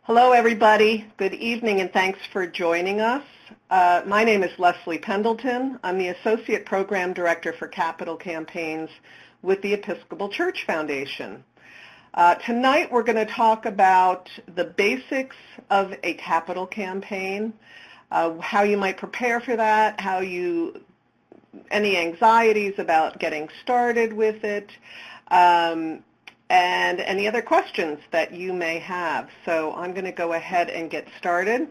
Hello, everybody. Good evening, and thanks for joining us. My name is Leslie Pendleton. I'm the Associate Program Director for Capital Campaigns with the Episcopal Church Foundation. Tonight, we're going to talk about the basics of a capital campaign, how you might prepare for that, any anxieties about getting started with it, and any other questions that you may have. So I'm going to go ahead and get started.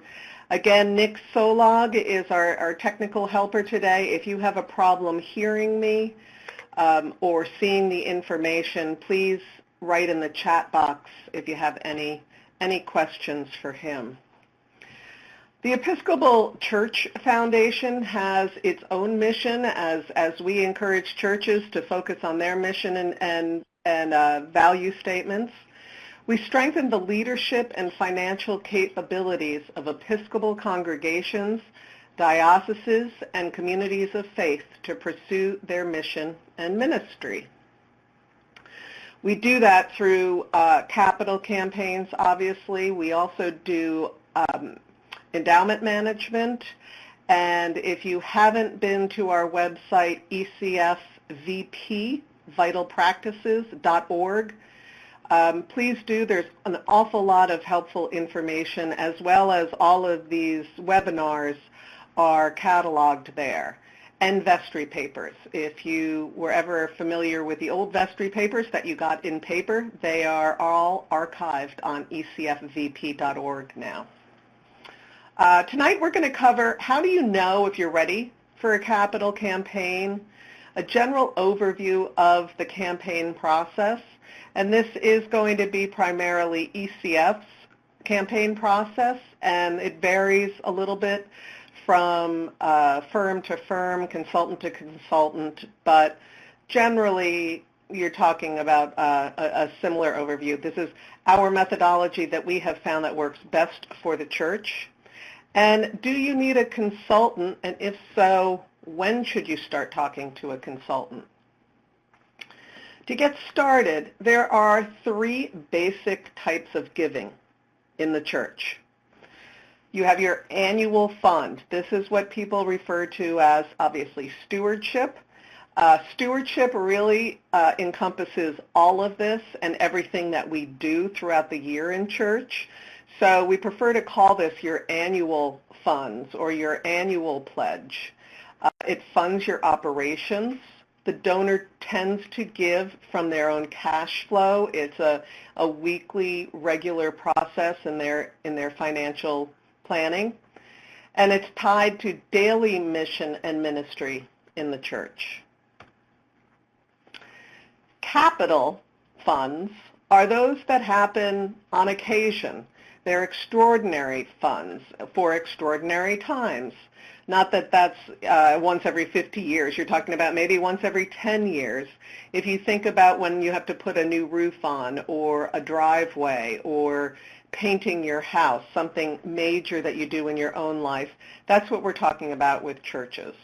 Again, Nick Solog is our technical helper today. If you have a problem hearing me or seeing the information, please write in the chat box if you have any questions for him. The Episcopal Church Foundation has its own mission as we encourage churches to focus on their mission and value statements. We strengthen the leadership and financial capabilities of Episcopal congregations, dioceses, and communities of faith to pursue their mission and ministry. We do that through capital campaigns, obviously. We also do endowment management, and if you haven't been to our website, ecfvpvitalpractices.org, please do. There's an awful lot of helpful information, as well as all of these webinars are cataloged there. And vestry papers. If you were ever familiar with the old vestry papers that you got in paper, they are all archived on ecfvp.org now. Tonight we're going to cover how do you know if you're ready for a capital campaign, a general overview of the campaign process, and this is going to be primarily ECF's campaign process, and it varies a little bit from firm to firm, consultant to consultant, but generally you're talking about a similar overview. This is our methodology that we have found that works best for the church. And do you need a consultant, and if so, when should you start talking to a consultant? To get started, there are three basic types of giving in the church. You have your annual fund. This is what people refer to as, obviously, stewardship. Stewardship really encompasses all of this and everything that we do throughout the year in church. So we prefer to call this your annual funds or your annual pledge. It funds your operations. The donor tends to give from their own cash flow. It's a weekly, regular process in their financial planning. And it's tied to daily mission and ministry in the church. Capital funds are those that happen on occasion. They're extraordinary funds for extraordinary times. Not that that's once every 50 years. You're talking about maybe once every 10 years. If you think about when you have to put a new roof on or a driveway or painting your house, something major that you do in your own life, that's what we're talking about with churches.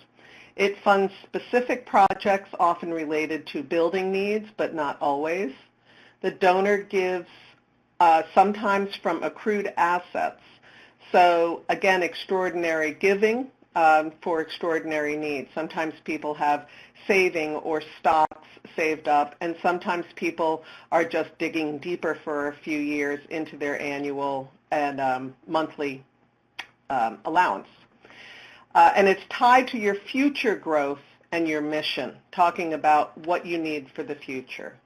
It funds specific projects often related to building needs, but not always. The donor gives sometimes from accrued assets. So again, extraordinary giving for extraordinary needs. Sometimes people have saving or stocks saved up, and sometimes people are just digging deeper for a few years into their annual and monthly allowance. And it's tied to your future growth and your mission, talking about what you need for the future.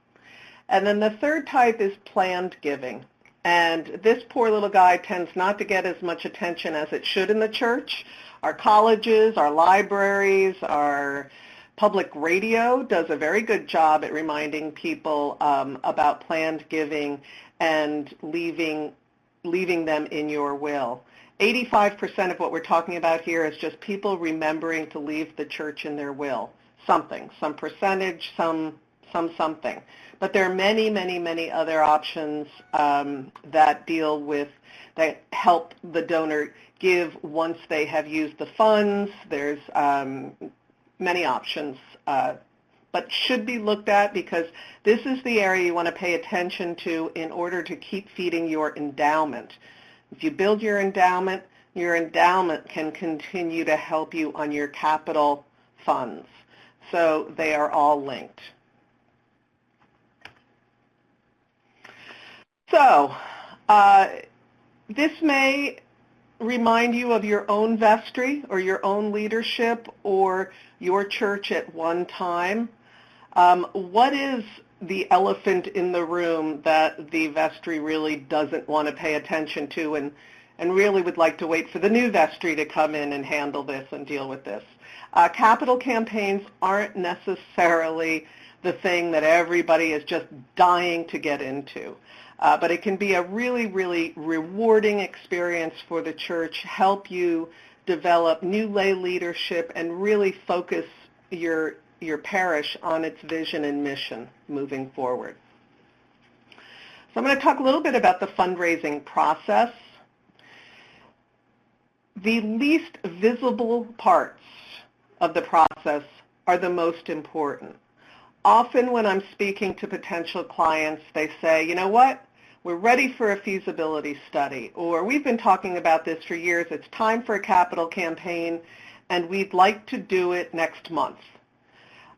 And then the third type is planned giving. And this poor little guy tends not to get as much attention as it should in the church. Our colleges, our libraries, our public radio does a very good job at reminding people about planned giving and leaving them in your will. 85% of what we're talking about here is just people remembering to leave the church in their will. Something, some percentage, some something. But there are many, many, many other options that help the donor give once they have used the funds. There's many options, but should be looked at because this is the area you want to pay attention to in order to keep feeding your endowment. If you build your endowment can continue to help you on your capital funds. So they are all linked. So this may remind you of your own vestry or your own leadership or your church at one time. What is the elephant in the room that the vestry really doesn't want to pay attention to and really would like to wait for the new vestry to come in and handle this and deal with this? Capital campaigns aren't necessarily the thing that everybody is just dying to get into. But it can be a really, really rewarding experience for the church, help you develop new lay leadership, and really focus your parish on its vision and mission moving forward. So I'm going to talk a little bit about the fundraising process. The least visible parts of the process are the most important. Often when I'm speaking to potential clients, they say, you know what, we're ready for a feasibility study, or we've been talking about this for years, it's time for a capital campaign, and we'd like to do it next month.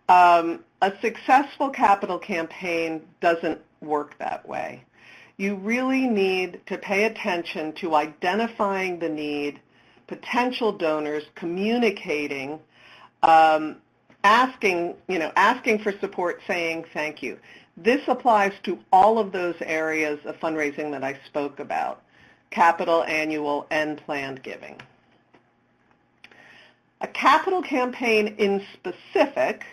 A successful capital campaign doesn't work that way. You really need to pay attention to identifying the need, potential donors, communicating, asking for support, saying thank you. This applies to all of those areas of fundraising that I spoke about, capital, annual, and planned giving. A capital campaign in specific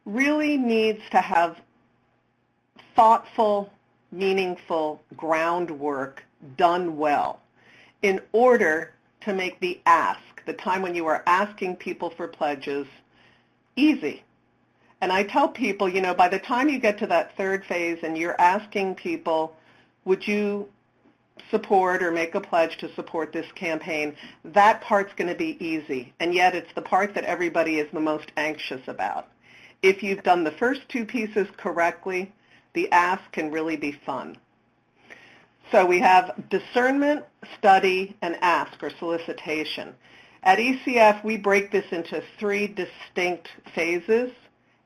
really needs to have thoughtful, meaningful groundwork done well in order to make the ask, the time when you are asking people for pledges, easy. And I tell people, by the time you get to that third phase and you're asking people, would you support or make a pledge to support this campaign, that part's going to be easy. And yet it's the part that everybody is the most anxious about. If you've done the first two pieces correctly, the ask can really be fun. So we have discernment, study, and ask, or solicitation. At ECF, we break this into three distinct phases,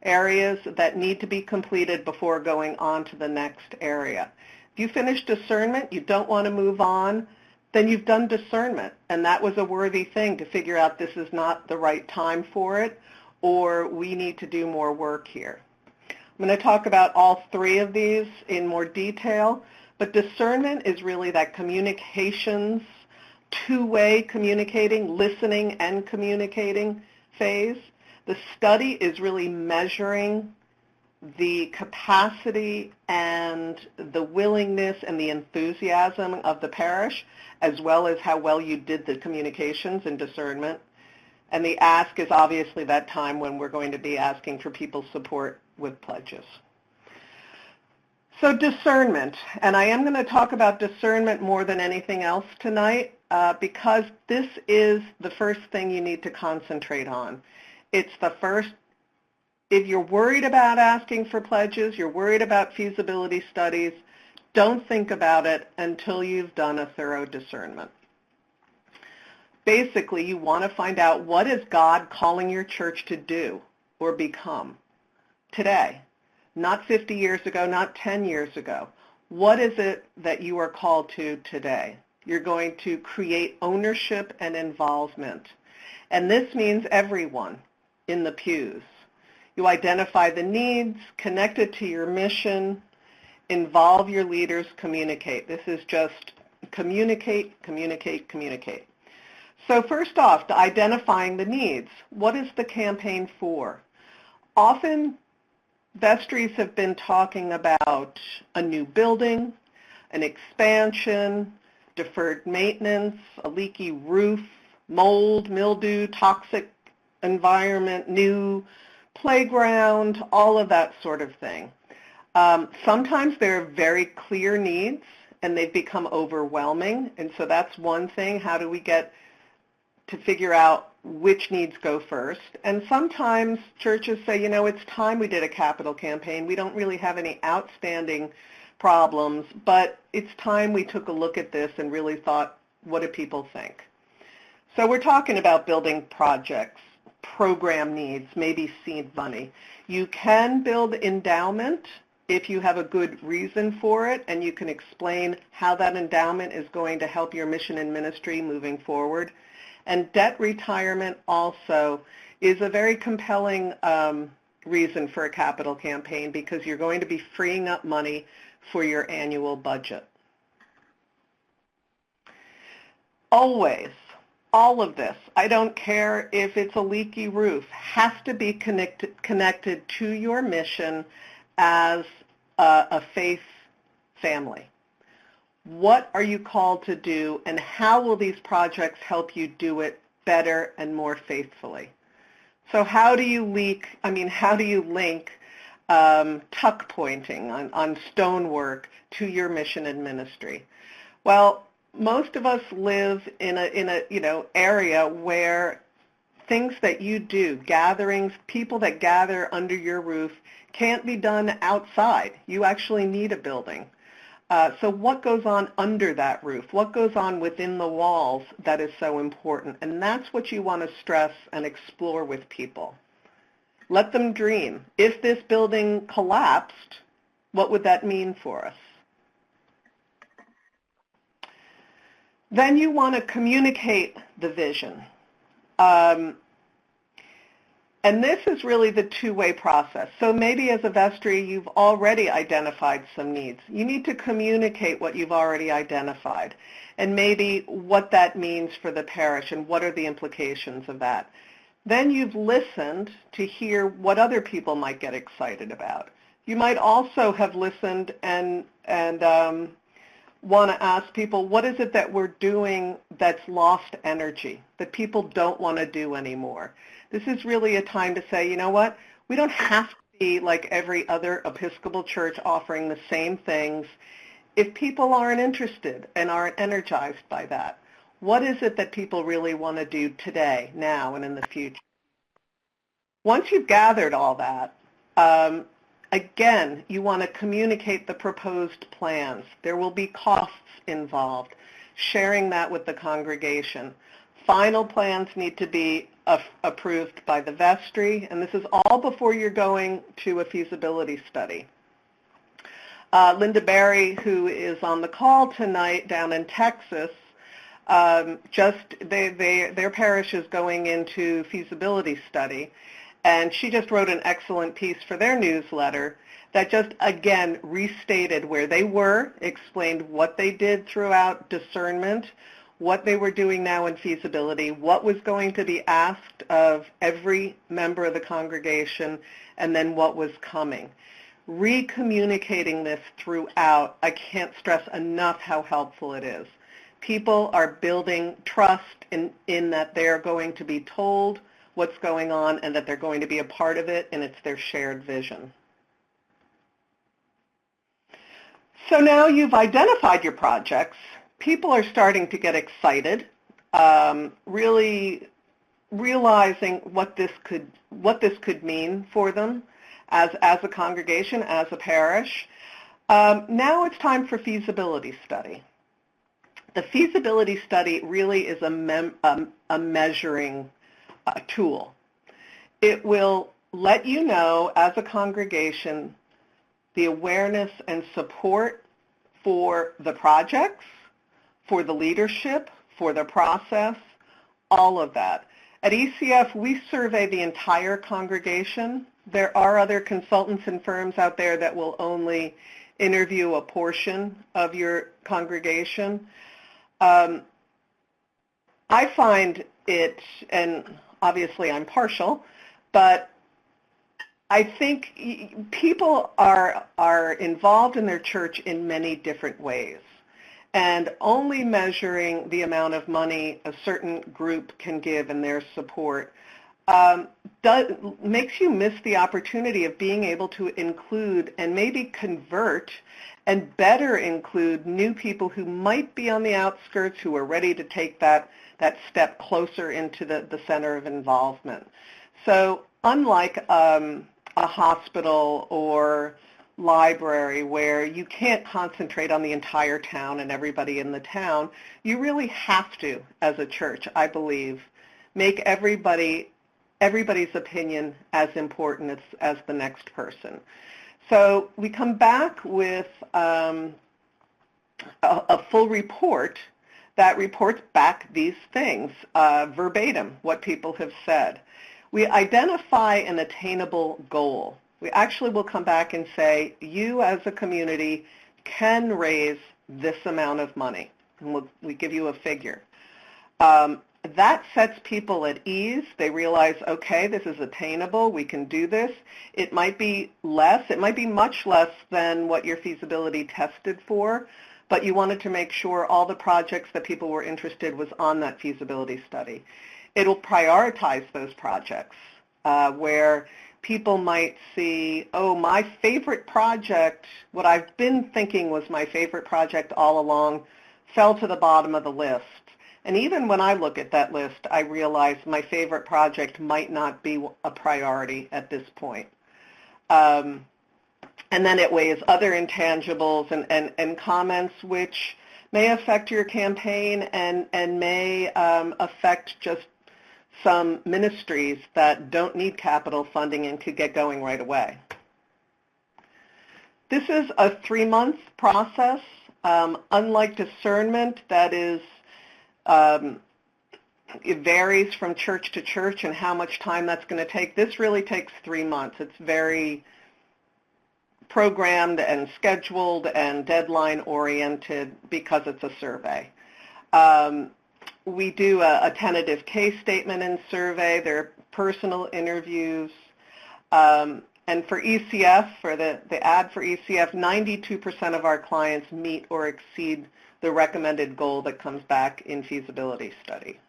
areas that need to be completed before going on to the next area. If you finish discernment, you don't want to move on, then you've done discernment, and that was a worthy thing to figure out this is not the right time for it, or we need to do more work here. I'm going to talk about all three of these in more detail, but discernment is really that communications, two-way communicating, listening and communicating phase. The study is really measuring the capacity and the willingness and the enthusiasm of the parish, as well as how well you did the communications and discernment. And the ask is obviously that time when we're going to be asking for people's support with pledges. So discernment, and I am going to talk about discernment more than anything else tonight because this is the first thing you need to concentrate on. It's the first, if you're worried about asking for pledges, you're worried about feasibility studies, don't think about it until you've done a thorough discernment. Basically, you want to find out what is God calling your church to do or become today, not 50 years ago, not 10 years ago. What is it that you are called to today? You're going to create ownership and involvement. And this means everyone in the pews. You identify the needs, connect it to your mission, involve your leaders, communicate. This is just communicate, communicate, communicate. So first off, identifying the needs. What is the campaign for? Often, vestries have been talking about a new building, an expansion, deferred maintenance, a leaky roof, mold, mildew, toxic environment, new playground, all of that sort of thing. Sometimes there are very clear needs and they've become overwhelming, and so that's one thing. How do we get to figure out which needs go first? And sometimes churches say, it's time we did a capital campaign. We don't really have any outstanding problems, but it's time we took a look at this and really thought What do people think? So we're talking about building projects, program needs, maybe seed money. You can build endowment if you have a good reason for it and you can explain how that endowment is going to help your mission and ministry moving forward. And debt retirement also is a very compelling reason for a capital campaign because you're going to be freeing up money for your annual budget. Always, all of this, I don't care if it's a leaky roof, has to be connected to your mission as a faith family. What are you called to do, and how will these projects help you do it better and more faithfully? So how do you link tuck pointing on stonework to your mission and ministry? Well, most of us live in a area where things that you do, gatherings, people that gather under your roof, can't be done outside. You actually need a building. So what goes on under that roof? What goes on within the walls that is so important? And that's what you want to stress and explore with people. Let them dream. If this building collapsed, what would that mean for us? Then you want to communicate the vision. And this is really the two-way process. So maybe as a vestry, you've already identified some needs. You need to communicate what you've already identified and maybe what that means for the parish and what are the implications of that. Then you've listened to hear what other people might get excited about. You might also have listened and want to ask people, what is it that we're doing that's lost energy, that people don't want to do anymore? This is really a time to say, you know what, we don't have to be like every other Episcopal church offering the same things. If people aren't interested and aren't energized by that, what is it that people really want to do today, now, and in the future? Once you've gathered all that, again, you want to communicate the proposed plans. There will be costs involved, sharing that with the congregation. Final plans need to be approved by the vestry, and this is all before you're going to a feasibility study. Linda Barry, who is on the call tonight down in Texas, their parish is going into feasibility study, and she just wrote an excellent piece for their newsletter that just, again, restated where they were, explained what they did throughout discernment, what they were doing now in feasibility, what was going to be asked of every member of the congregation, and then what was coming. Recommunicating this throughout, I can't stress enough how helpful it is. People are building trust in that they're going to be told what's going on and that they're going to be a part of it, and it's their shared vision. So now you've identified your projects. People are starting to get excited, really realizing what this could mean for them as a congregation, as a parish. Now it's time for feasibility study. The feasibility study really is a measuring tool. It will let you know as a congregation the awareness and support for the projects, for the leadership, for the process, all of that. At ECF, we survey the entire congregation. There are other consultants and firms out there that will only interview a portion of your congregation. I find it, and obviously I'm partial, but I think people are involved in their church in many different ways. And only measuring the amount of money a certain group can give and their support makes you miss the opportunity of being able to include and maybe convert and better include new people who might be on the outskirts who are ready to take that step closer into the center of involvement. So unlike a hospital or library where you can't concentrate on the entire town and everybody in the town. You really have to, as a church, I believe, make everybody's opinion as important as the next person. So we come back with a full report that reports back these things, verbatim, what people have said. We identify an attainable goal. We actually will come back and say, you as a community can raise this amount of money, and we give you a figure. That sets people at ease. They realize, okay, this is attainable, we can do this. It might be less, it might be much less than what your feasibility tested for, but you wanted to make sure all the projects that people were interested was on that feasibility study. It'll prioritize those projects where people might see, oh, my favorite project, what I've been thinking was my favorite project all along, fell to the bottom of the list. And even when I look at that list, I realize my favorite project might not be a priority at this point. And then it weighs other intangibles and comments which may affect your campaign and may affect just some ministries that don't need capital funding and could get going right away. This is a 3-month process. Unlike Discernment, that is, it varies from church to church and how much time that's going to take. This really takes 3 months. It's very programmed and scheduled and deadline oriented because it's a survey. We do a tentative case statement and survey. There are personal interviews. And for ECF, for the ad for ECF, 92% of our clients meet or exceed the recommended goal that comes back in feasibility study.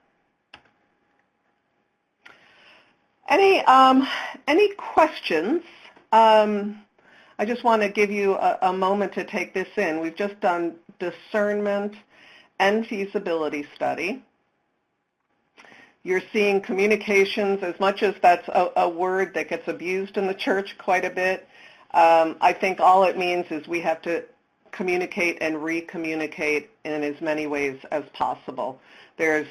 Any questions? I just want to give you a moment to take this in. We've just done discernment and feasibility study. You're seeing communications, as much as that's a word that gets abused in the church quite a bit. I think all it means is we have to communicate and re-communicate in as many ways as possible. There's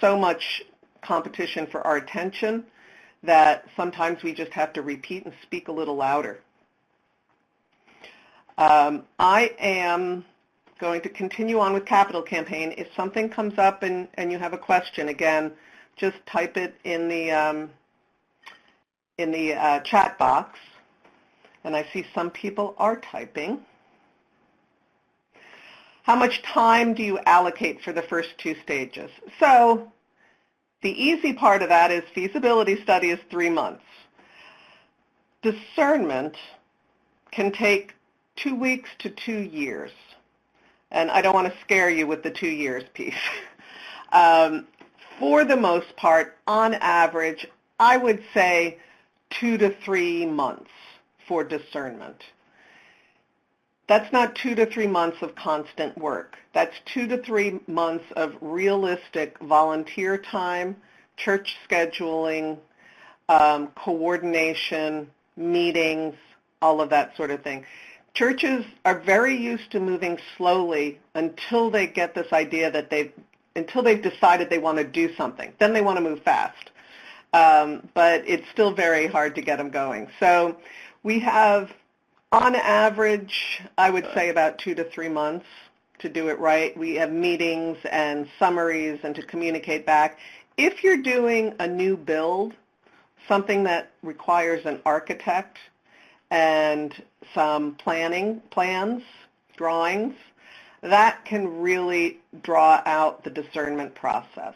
so much competition for our attention that sometimes we just have to repeat and speak a little louder. I am going to continue on with capital campaign. If something comes up and you have a question, again, just type it in the chat box. And I see some people are typing. How much time do you allocate for the first 2 stages? So the easy part of that is feasibility study is 3 months. Discernment can take 2 weeks to 2 years. And I don't want to scare you with the 2 years piece. For the most part, on average, I would say 2 to 3 months for discernment. That's not 2 to 3 months of constant work. That's 2 to 3 months of realistic volunteer time, church scheduling, coordination, meetings, all of that sort of thing. Churches are very used to moving slowly until they get this idea that until they've decided they want to do something. Then they want to move fast. But it's still very hard to get them going. So we have, on average, I would say about 2 to 3 months to do it right. We have meetings and summaries and to communicate back. If you're doing a new build, something that requires an architect and some plans, drawings, that can really draw out the discernment process.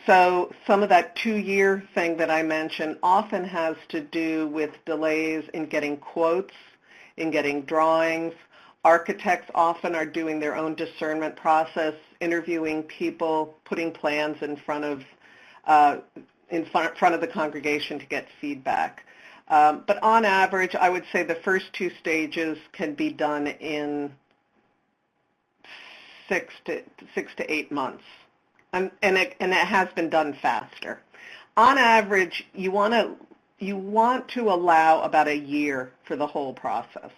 So some of that 2-year thing that I mentioned often has to do with delays in getting quotes, in getting drawings. Architects often are doing their own discernment process, interviewing people, putting plans in front of the congregation to get feedback. But on average, I would say the first 2 stages can be done in 6 to 8 months, and it has been done faster. On average, you want to you want to allow about a year for the whole process,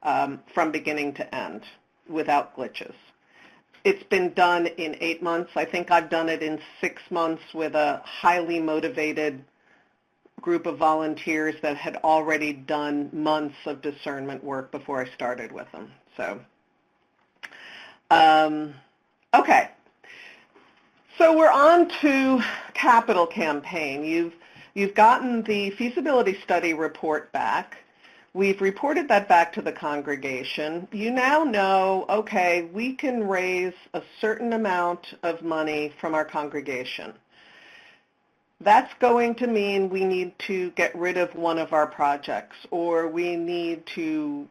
from beginning to end, without glitches. It's been done in 8 months. I think I've done it in 6 months with a highly motivated group of volunteers that had already done months of discernment work before I started with them. So, okay. So we're on to capital campaign. You've gotten the feasibility study report back. We've reported that back to the congregation. You now know, okay, we can raise a certain amount of money from our congregation. That's going to mean we need to get rid of one of our projects, or we need to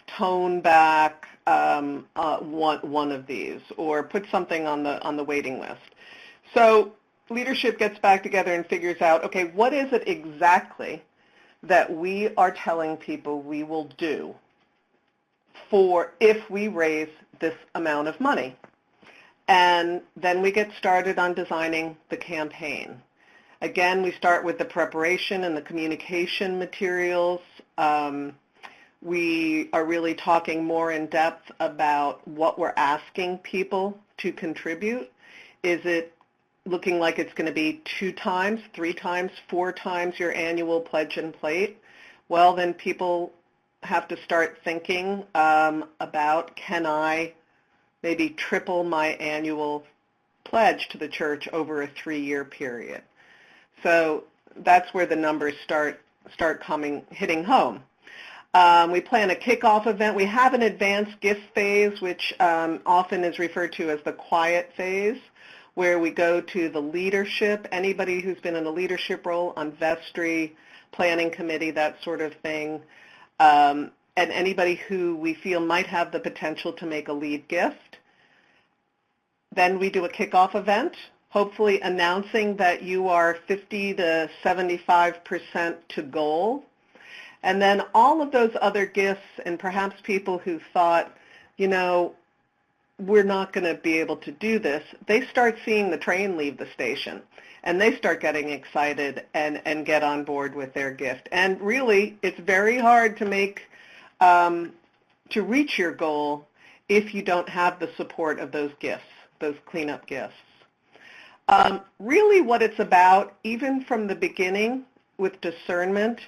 tone back one of these, or put something on the waiting list. So leadership gets back together and figures out, okay, what is it exactly that we are telling people we will do for if we raise this amount of money? And then we get started on designing the campaign. Again, we start with the preparation and the communication materials. We are really talking more in depth about what we're asking people to contribute. Is it looking like it's going to be 2 times, 3 times, 4 times your annual pledge and plate? Well, then people have to start thinking about, can I maybe triple my annual pledge to the church over a 3-year period? So that's where the numbers start hitting home. We plan a kickoff event. We have an advanced gift phase, which often is referred to as the quiet phase, where we go to the leadership, anybody who's been in a leadership role on vestry, planning committee, that sort of thing, and anybody who we feel might have the potential to make a lead gift. Then we do a kickoff event, hopefully announcing that you are 50 to 75% to goal. And then all of those other gifts, and perhaps people who thought, you know, we're not going to be able to do this, they start seeing the train leave the station, and they start getting excited and get on board with their gift. And really, it's very hard to reach your goal if you don't have the support of those gifts, those cleanup gifts. Really what it's about, even from the beginning with discernment,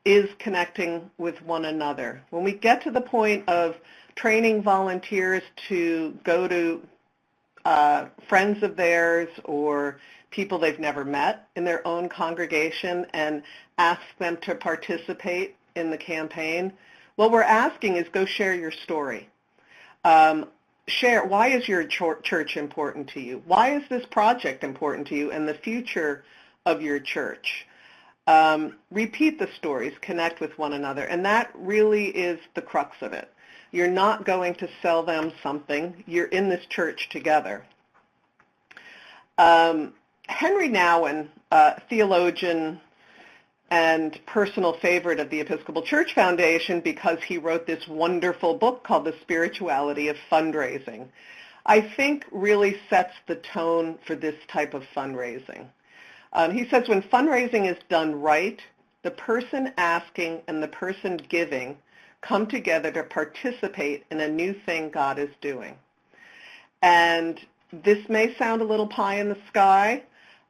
is connecting with one another. When we get to the point of training volunteers to go to friends of theirs or people they've never met in their own congregation and ask them to participate in the campaign, what we're asking is, go share your story. Share, why is your church important to you? Why is this project important to you and the future of your church? Repeat the stories, connect with one another, and that really is the crux of it. You're not going to sell them something. You're in this church together. Henry Nouwen, theologian and personal favorite of the Episcopal Church Foundation, because he wrote this wonderful book called The Spirituality of Fundraising, I think really sets the tone for this type of fundraising. He says when fundraising is done right, the person asking and the person giving come together to participate in a new thing God is doing. And this may sound a little pie in the sky,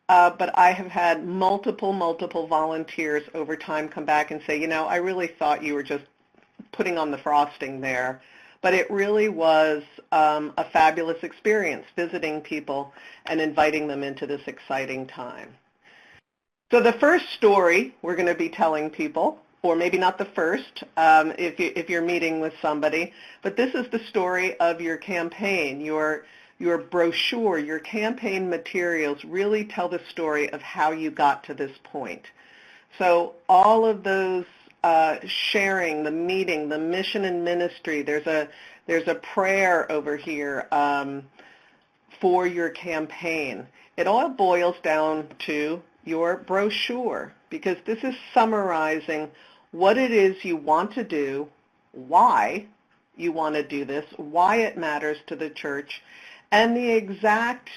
but I have had multiple volunteers over time come back and say, you know, I really thought you were just putting on the frosting there. But it really was a fabulous experience visiting people and inviting them into this exciting time. So the first story we're going to be telling people, or maybe not the first if you're meeting with somebody, but this is the story of your campaign. Your brochure, your campaign materials really tell the story of how you got to this point. So all of those sharing, the meeting, the mission and ministry, there's a prayer over here for your campaign. It all boils down to your brochure, because this is summarizing what it is you want to do, why you want to do this, why it matters to the church, and the exact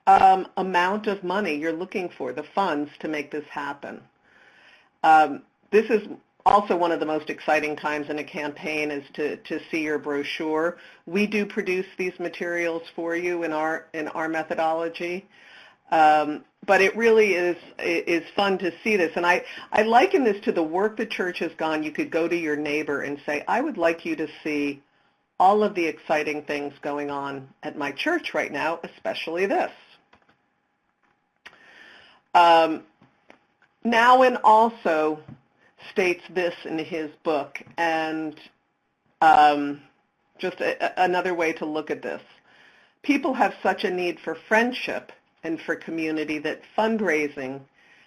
amount of money you're looking for, the funds to make this happen. This is also one of the most exciting times in a campaign is to see your brochure. We do produce these materials for you in our methodology. But it really is fun to see this. And I liken this to the work the church has gone. You could go to your neighbor and say, I would like you to see all of the exciting things going on at my church right now, especially this. Nouwen also states this in his book, and just another way to look at this. People have such a need for friendship and for community that fundraising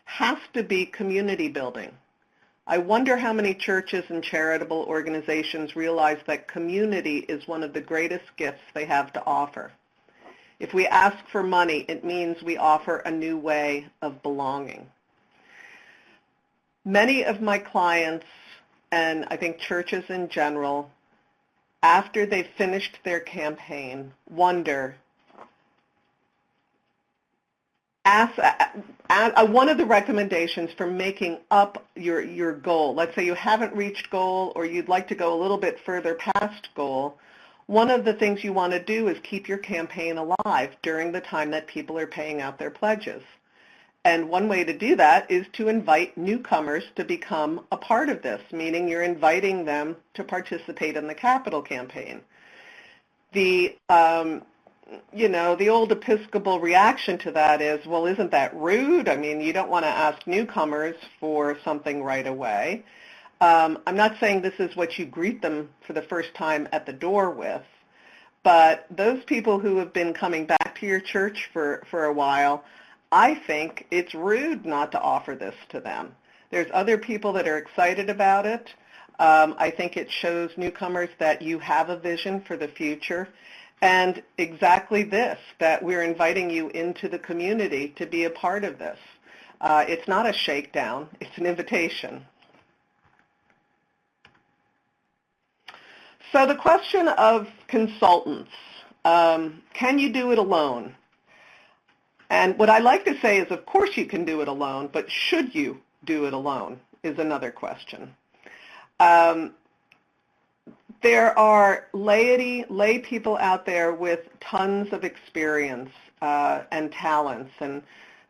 has to be community building. I wonder how many churches and charitable organizations realize that community is one of the greatest gifts they have to offer. If we ask for money, it means we offer a new way of belonging. Many of my clients, and I think churches in general, after they've finished their campaign, wonder, one of the recommendations for making up your goal, let's say you haven't reached goal or you'd like to go a little bit further past goal, one of the things you want to do is keep your campaign alive during the time that people are paying out their pledges. And one way to do that is to invite newcomers to become a part of this, meaning you're inviting them to participate in the capital campaign. The the old Episcopal reaction to that is, well, isn't that rude? I mean, you don't want to ask newcomers for something right away. I'm not saying this is what you greet them for the first time at the door with, but those people who have been coming back to your church for a while, I think it's rude not to offer this to them. There's other people that are excited about it. I think it shows newcomers that you have a vision for the future. And exactly this, that we're inviting you into the community to be a part of this. It's not a shakedown, it's an invitation. So the question of consultants, can you do it alone? And what I like to say is, of course you can do it alone, but should you do it alone is another question. There are lay people out there with tons of experience and talents, and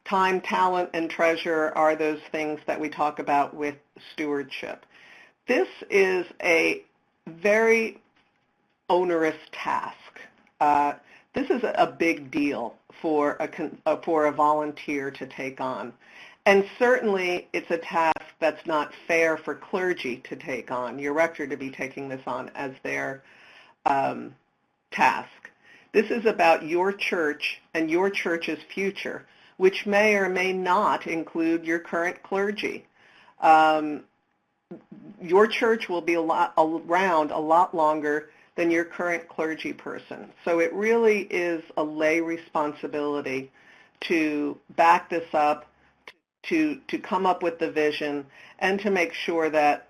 time, talent, and treasure are those things that we talk about with stewardship. This is a very onerous task. This is a big deal for a volunteer to take on. And certainly it's a task that's not fair for clergy to take on, your rector to be taking this on as their task. This is about your church and your church's future, which may or may not include your current clergy. Your church will be around a lot longer than your current clergy person. So it really is a lay responsibility to back this up, to come up with the vision, and to make sure that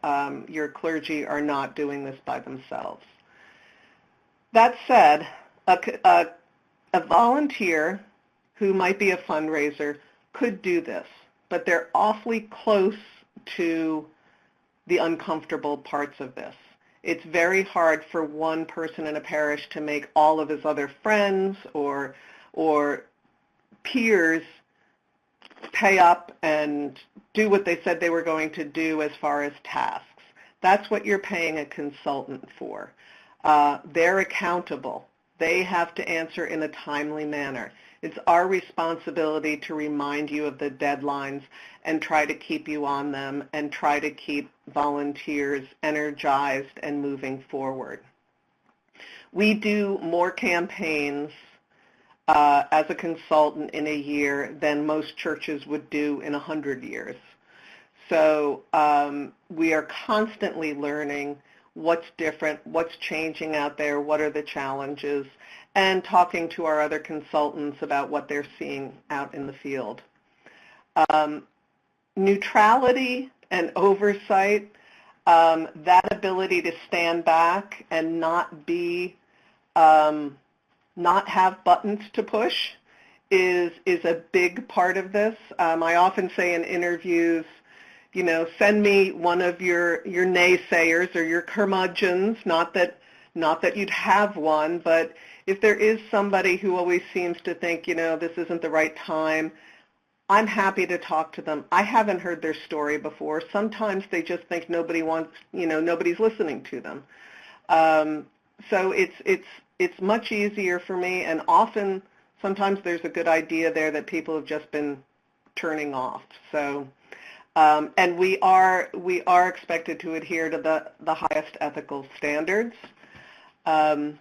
your clergy are not doing this by themselves. That said, a volunteer who might be a fundraiser could do this, but they're awfully close to the uncomfortable parts of this. It's very hard for one person in a parish to make all of his other friends or peers pay up and do what they said they were going to do as far as tasks. That's what you're paying a consultant for. They're accountable. They have to answer in a timely manner. It's our responsibility to remind you of the deadlines and try to keep you on them and try to keep volunteers energized and moving forward. We do more campaigns as a consultant in a year than most churches would do in 100 years. So we are constantly learning what's different, what's changing out there, what are the challenges, and talking to our other consultants about what they're seeing out in the field. Neutrality and oversight, that ability to stand back and not be, not have buttons to push is a big part of this. I often say in interviews, send me one of your naysayers or your curmudgeons, not that you'd have one, but if there is somebody who always seems to think, this isn't the right time, I'm happy to talk to them. I haven't heard their story before. Sometimes they just think nobody's listening to them. So it's much easier for me, and sometimes there's a good idea there that people have just been turning off. So, and we are expected to adhere to the highest ethical standards,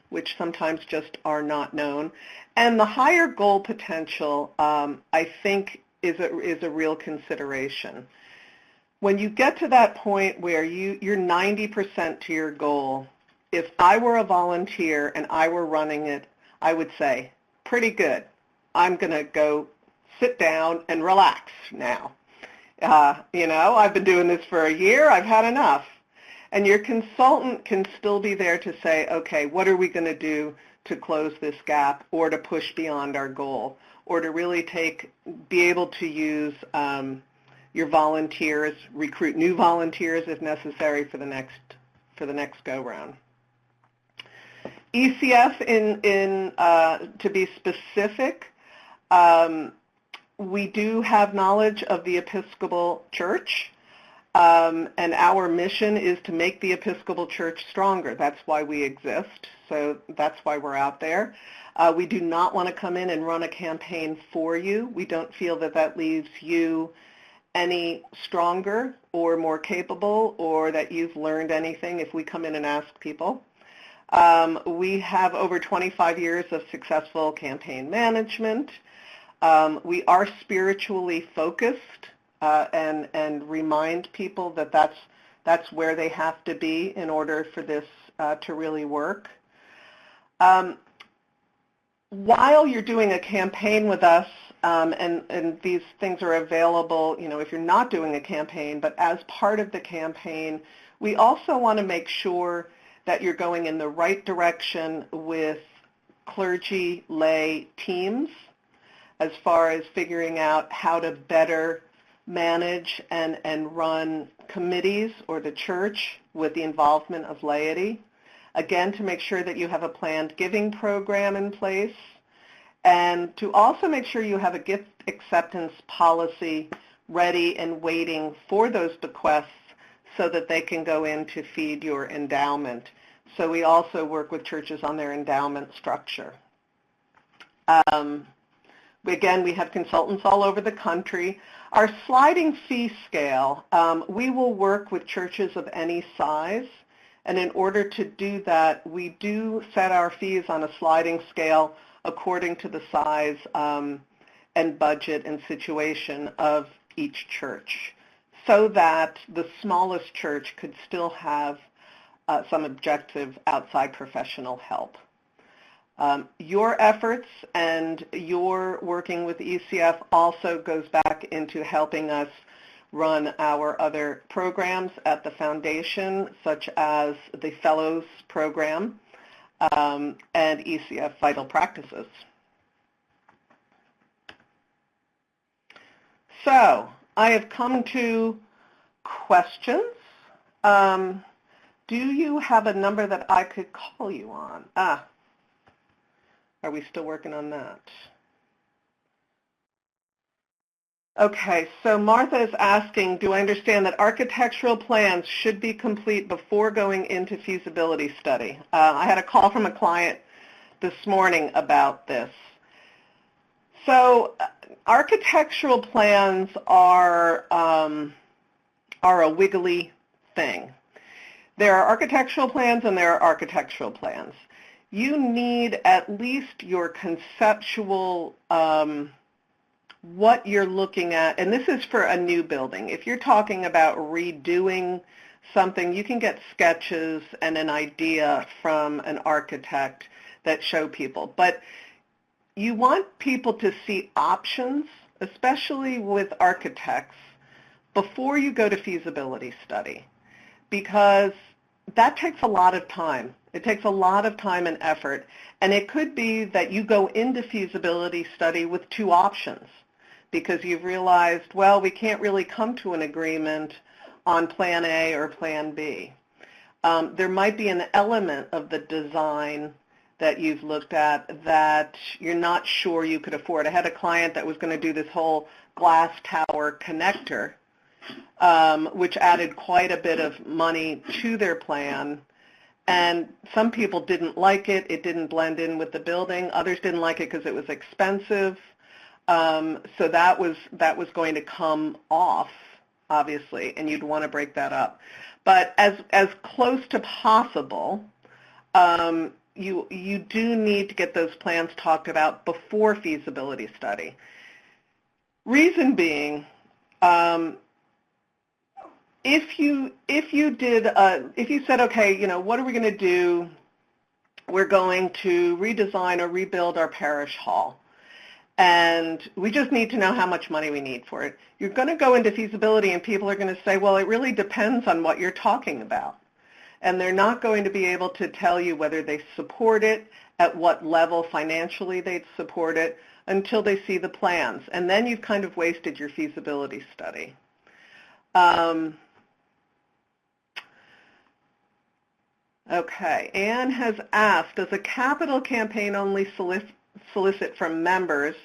which sometimes just are not known. And the higher goal potential, I think, is a real consideration. When you get to that point where you're 90% to your goal, if I were a volunteer and I were running it, I would say, pretty good. I'm going to go sit down and relax now. I've been doing this for a year. I've had enough. And your consultant can still be there to say, okay, what are we going to do to close this gap or to push beyond our goal or to really be able to use your volunteers, recruit new volunteers if necessary for the next go-round. ECF, to be specific, we do have knowledge of the Episcopal Church, and our mission is to make the Episcopal Church stronger. That's why we exist, so that's why we're out there. We do not want to come in and run a campaign for you. We don't feel that leaves you any stronger or more capable or that you've learned anything if we come in and ask people. We have over 25 years of successful campaign management. We are spiritually focused and remind people that that's where they have to be in order for this to really work. While you're doing a campaign with us, and these things are available, if you're not doing a campaign, but as part of the campaign, we also want to make sure that you're going in the right direction with clergy lay teams as far as figuring out how to better manage and run committees or the church with the involvement of laity. Again, to make sure that you have a planned giving program in place and to also make sure you have a gift acceptance policy ready and waiting for those bequests so that they can go in to feed your endowment. So we also work with churches on their endowment structure. Again, we have consultants all over the country. Our sliding fee scale, we will work with churches of any size, and in order to do that, we do set our fees on a sliding scale according to the size and budget and situation of each church, so that the smallest church could still have some objective outside professional help. Your efforts and your working with ECF also goes back into helping us run our other programs at the foundation, such as the Fellows Program and ECF Vital Practices. So I have come to questions. Do you have a number that I could call you on? Are we still working on that? Okay, so Martha is asking, do I understand that architectural plans should be complete before going into feasibility study? I had a call from a client this morning about this. So architectural plans are a wiggly thing. There are architectural plans and there are architectural plans. You need at least your conceptual, what you're looking at, and this is for a new building. If you're talking about redoing something, you can get sketches and an idea from an architect that show people. But you want people to see options, especially with architects, before you go to feasibility study, because that takes a lot of time. It takes a lot of time and effort, and it could be that you go into feasibility study with two options. because you've realized, well, we can't really come to an agreement on Plan A or Plan B. There might be an element of the design that you've looked at that you're not sure you could afford. I had a client that was going to do this whole glass tower connector, which added quite a bit of money to their plan. And some people didn't like it. It didn't blend in with the building. Others didn't like it because it was expensive. So that was going to come off, obviously, and you'd want to break that up. But as close to possible, you do need to get those plans talked about before feasibility study. Reason being, if you said, okay, what are we going to do? We're going to redesign or rebuild our parish hall, and we just need to know how much money we need for it. You're going to go into feasibility, and people are going to say, well, it really depends on what you're talking about. And they're not going to be able to tell you whether they support it, at what level financially they'd support it, until they see the plans. And then you've kind of wasted your feasibility study. Okay, Anne has asked, does a capital campaign only solicit from members,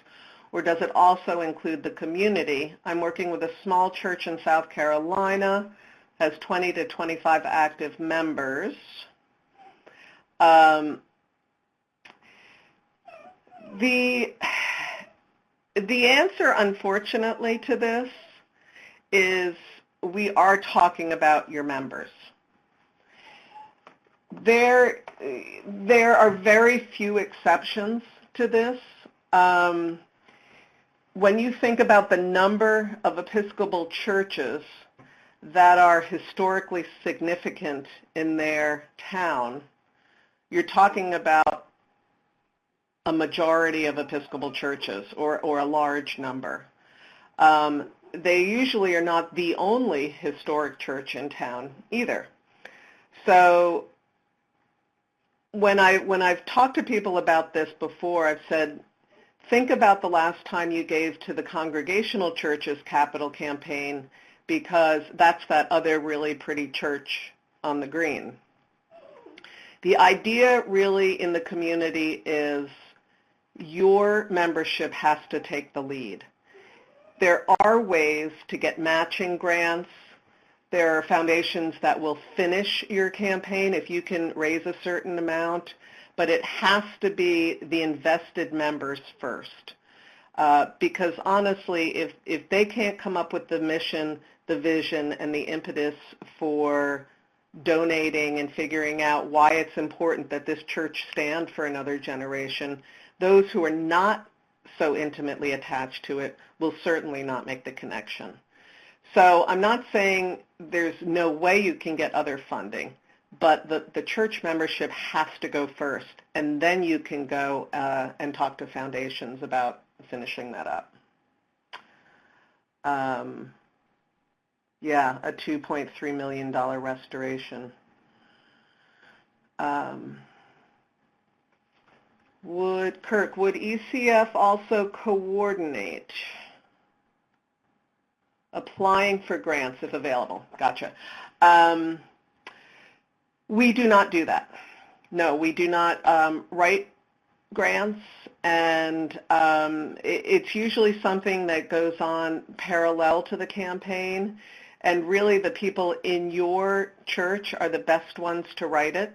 or does it also include the community? I'm working with a small church in South Carolina, has 20 to 25 active members. The answer, unfortunately, to this is we are talking about your members. There are very few exceptions to this. When you think about the number of Episcopal churches that are historically significant in their town, you're talking about a majority of Episcopal churches or a large number. They usually are not the only historic church in town either. So when I've talked to people about this before, I've said, think about the last time you gave to the Congregational Church's capital campaign, because that's that other really pretty church on the green. The idea really in the community is your membership has to take the lead. There are ways to get matching grants. There are foundations that will finish your campaign if you can raise a certain amount, but it has to be the invested members first. Because honestly, if they can't come up with the mission, the vision, and the impetus for donating and figuring out why it's important that this church stand for another generation, those who are not so intimately attached to it will certainly not make the connection. So I'm not saying there's no way you can get other funding, but the church membership has to go first, and then you can go and talk to foundations about finishing that up. Yeah, a $2.3 million restoration. Would ECF also coordinate applying for grants if available? Gotcha. We do not do that. No, we do not write grants, and it's usually something that goes on parallel to the campaign, and really the people in your church are the best ones to write it.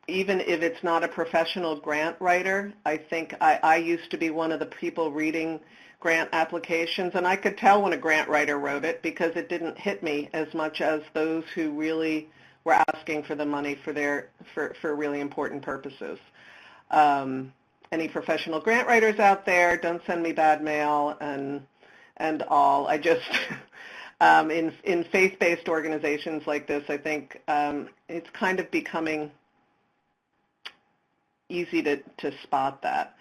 Even if it's not a professional grant writer, I think I used to be one of the people reading grant applications, and I could tell when a grant writer wrote it because it didn't hit me as much as those who really were asking for the money for really important purposes. Any professional grant writers out there, don't send me bad mail and all. I just in faith-based organizations like this, I think it's kind of becoming easy to spot that.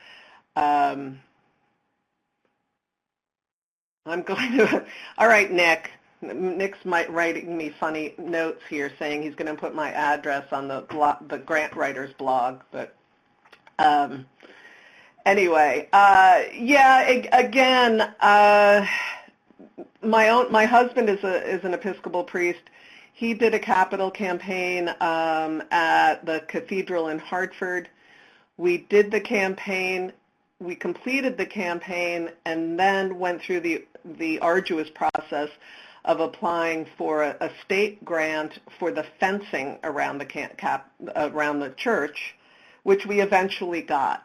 I'm going to, all right, Nick. Nick's writing me funny notes here saying he's going to put my address on the grant writer's blog, but Anyway, again, my husband is an Episcopal priest. He did a capital campaign at the cathedral in Hartford. We did the campaign, we completed the campaign, and then went through the arduous process of applying for a state grant for the fencing around around the church, which we eventually got.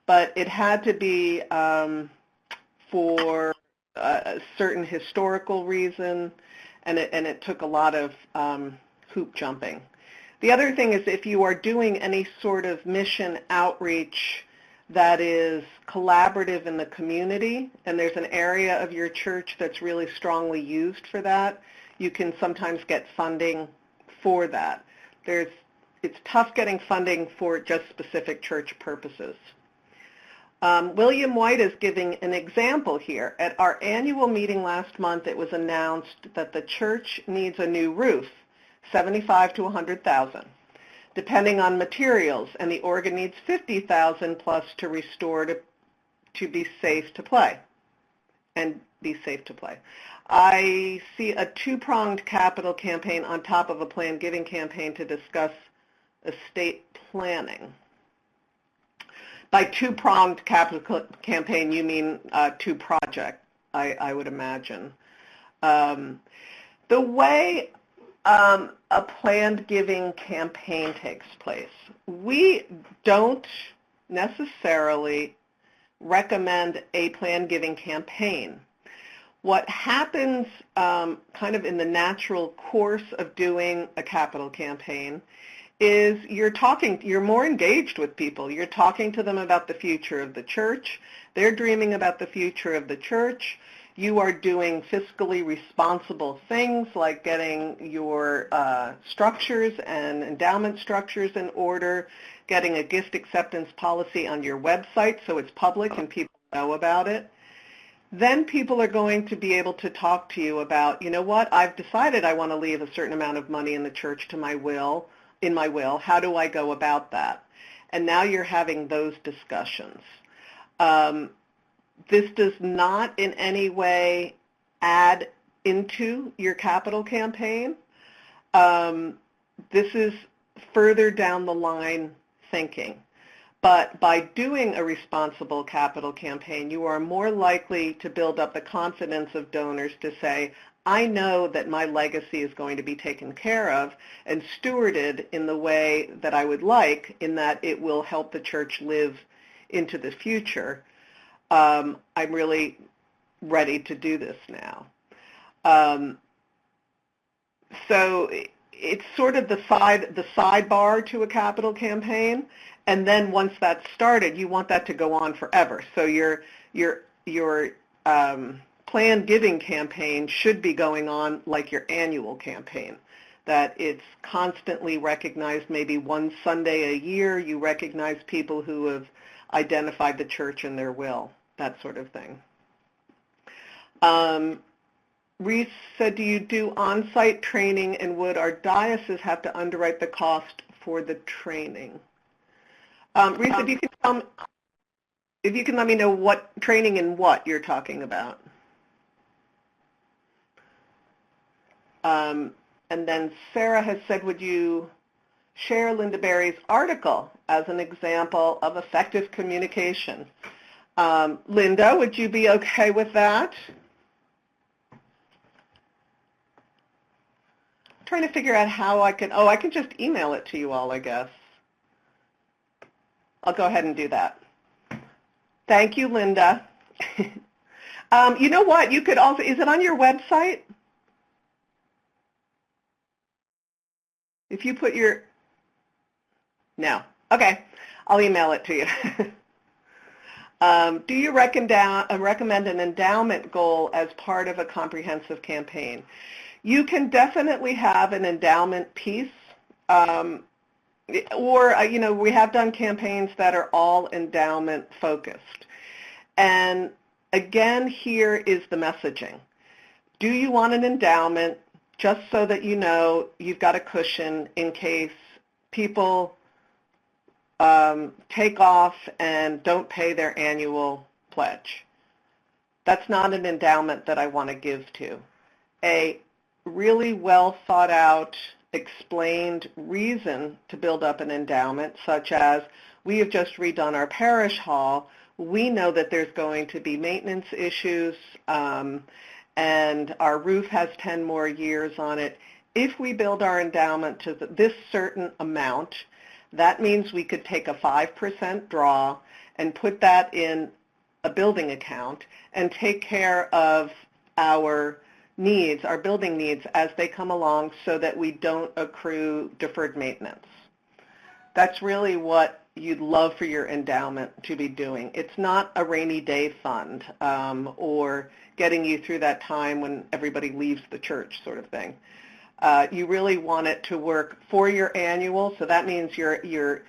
But it had to be for a certain historical reason, and it took a lot of hoop jumping. The other thing is, if you are doing any sort of mission outreach that is collaborative in the community, and there's an area of your church that's really strongly used for that, you can sometimes get funding for that. It's tough getting funding for just specific church purposes. William White is giving an example here. At our annual meeting last month, it was announced that the church needs a new roof, $75,000 to $100,000, depending on materials, and the organ needs $50,000 plus to restore to be safe to play, and be safe to play. I see a two-pronged capital campaign on top of a planned giving campaign to discuss estate planning. By two-pronged capital campaign, you mean two projects, I would imagine. The way a planned giving campaign takes place, we don't necessarily recommend a planned giving campaign. What happens kind of in the natural course of doing a capital campaign is you're more engaged with people. You're talking to them about the future of the church. They're dreaming about the future of the church. You are doing fiscally responsible things like getting your structures and endowment structures in order, getting a gift acceptance policy on your website so it's public and people know about it. Then people are going to be able to talk to you about, you know what, I've decided I want to leave a certain amount of money in the church to my will. In my will, how do I go about that? And now you're having those discussions. This does not in any way add into your capital campaign. This is further down the line thinking. But by doing a responsible capital campaign, you are more likely to build up the confidence of donors to say, I know that my legacy is going to be taken care of and stewarded in the way that I would like, in that it will help the church live into the future. I'm really ready to do this now. So it's sort of the sidebar to a capital campaign, and then once that's started, you want that to go on forever. So your planned giving campaign should be going on like your annual campaign, that it's constantly recognized. Maybe one Sunday a year you recognize people who have identified the church in their will, that sort of thing. Reese said, do you do on-site training, and would our diocese have to underwrite the cost for the training? Reese, if you can let me know what training and what you're talking about. And then Sarah has said, would you share Linda Berry's article as an example of effective communication? Linda, would you be okay with that? I'm trying to figure out how I can, I can just email it to you all, I guess. I'll go ahead and do that. Thank you, Linda. You know what, you could also, is it on your website? If you put your, no, okay, I'll email it to you. Do you recommend an endowment goal as part of a comprehensive campaign? You can definitely have an endowment piece, or, we have done campaigns that are all endowment focused. And again, here is the messaging. Do you want an endowment? Just so that you know you've got a cushion in case people take off and don't pay their annual pledge. That's not an endowment that I want to give to. A really well thought out, explained reason to build up an endowment, such as we have just redone our parish hall. We know that there's going to be maintenance issues, and our roof has 10 more years on it. If we build our endowment to this certain amount, that means we could take a 5% draw and put that in a building account and take care of our needs, our building needs, as they come along so that we don't accrue deferred maintenance. That's really what you'd love for your endowment to be doing. It's not a rainy day fund or getting you through that time when everybody leaves the church sort of thing. You really want it to work for your annual, so that means your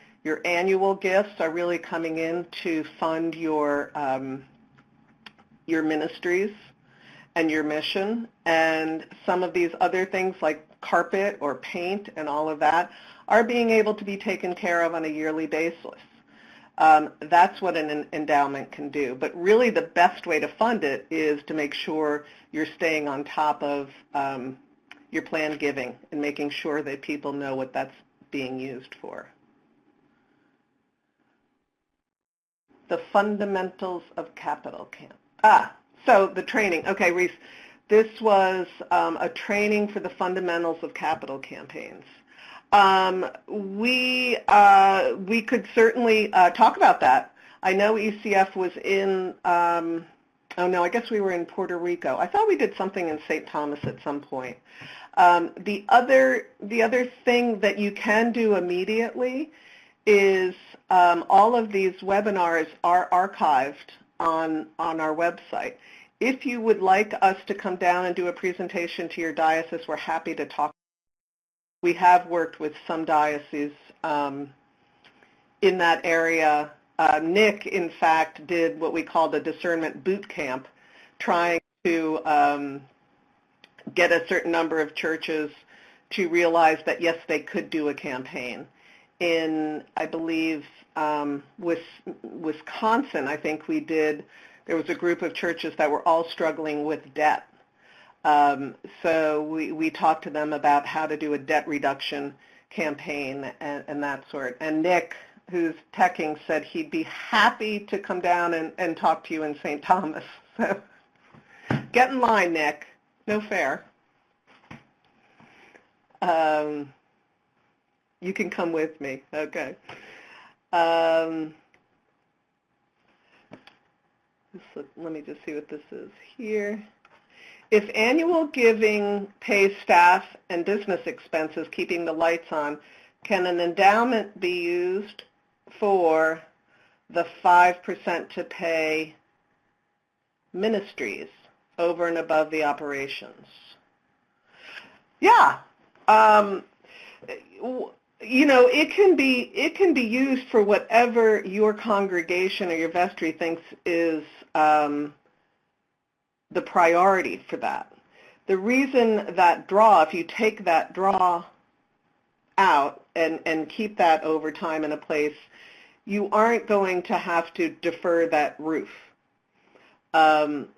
annual gifts are really coming in to fund your ministries and your mission, and some of these other things like carpet or paint and all of that are being able to be taken care of on a yearly basis. That's what an endowment can do. But really the best way to fund it is to make sure you're staying on top of your planned giving and making sure that people know what that's being used for. The fundamentals of capital camp. So the training. Okay, Reese, this was a training for the fundamentals of capital campaigns. We could certainly talk about that. I know ECF was in, oh no, I guess we were in Puerto Rico. I thought we did something in St. Thomas at some point. The other thing that you can do immediately is all of these webinars are archived on our website. If you would like us to come down and do a presentation to your diocese, we're happy to talk. We have worked with some dioceses in that area. Nick, in fact, did what we called a discernment boot camp, trying to get a certain number of churches to realize that, yes, they could do a campaign. In, I believe, Wisconsin, I think there was a group of churches that were all struggling with debt. So we talked to them about how to do a debt reduction campaign and that sort. And Nick, who's teching, said he'd be happy to come down and talk to you in St. Thomas. So get in line, Nick. No fair. You can come with me. Okay. Let me just see what this is here. If annual giving pays staff and business expenses, keeping the lights on, can an endowment be used for the 5% to pay ministries over and above the operations? Yeah. You know, it can be used for whatever your congregation or your vestry thinks is the priority for that. The reason that draw, if you take that draw out and keep that over time in a place, you aren't going to have to defer that roof. The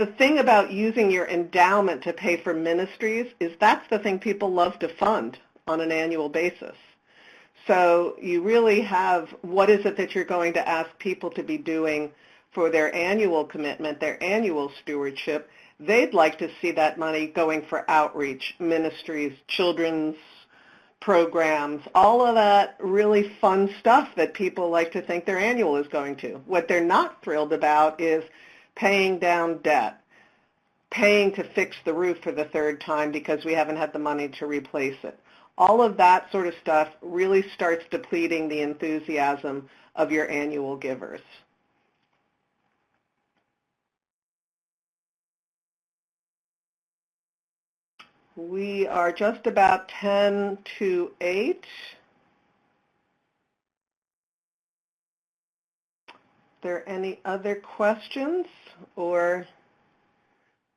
thing about using your endowment to pay for ministries is that's the thing people love to fund on an annual basis. So you really have, what is it that you're going to ask people to be doing for their annual commitment, their annual stewardship? They'd like to see that money going for outreach, ministries, children's programs, all of that really fun stuff that people like to think their annual is going to. What they're not thrilled about is paying down debt, paying to fix the roof for the third time because we haven't had the money to replace it. All of that sort of stuff really starts depleting the enthusiasm of your annual givers. We are just about 10 to 8. Are there any other questions, or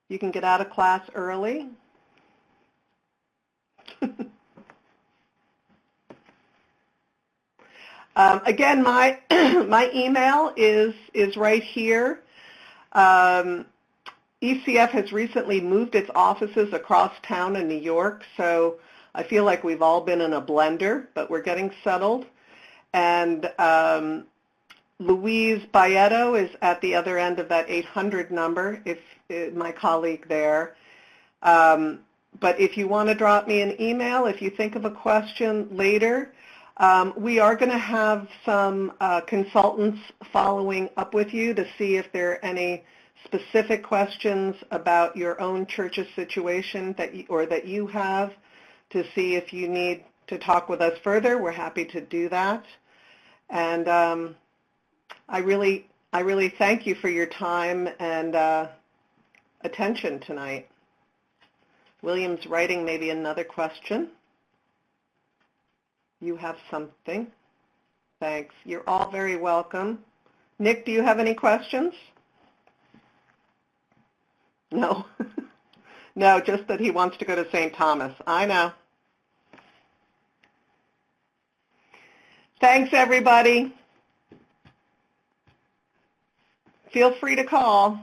you can get out of class early? Again, my my email is right here. ECF has recently moved its offices across town in New York, so I feel like we've all been in a blender, but we're getting settled. And Louise Bayeto is at the other end of that 800 number, if my colleague there. But if you want to drop me an email, if you think of a question later, we are going to have some consultants following up with you to see if there are any specific questions about your own church's situation that you have, to see if you need to talk with us further. We're happy to do that. And I really thank you for your time and attention tonight. William's writing maybe another question. You have something. Thanks. You're all very welcome. Nick, do you have any questions? No. No, just that he wants to go to St. Thomas. I know. Thanks, everybody. Feel free to call.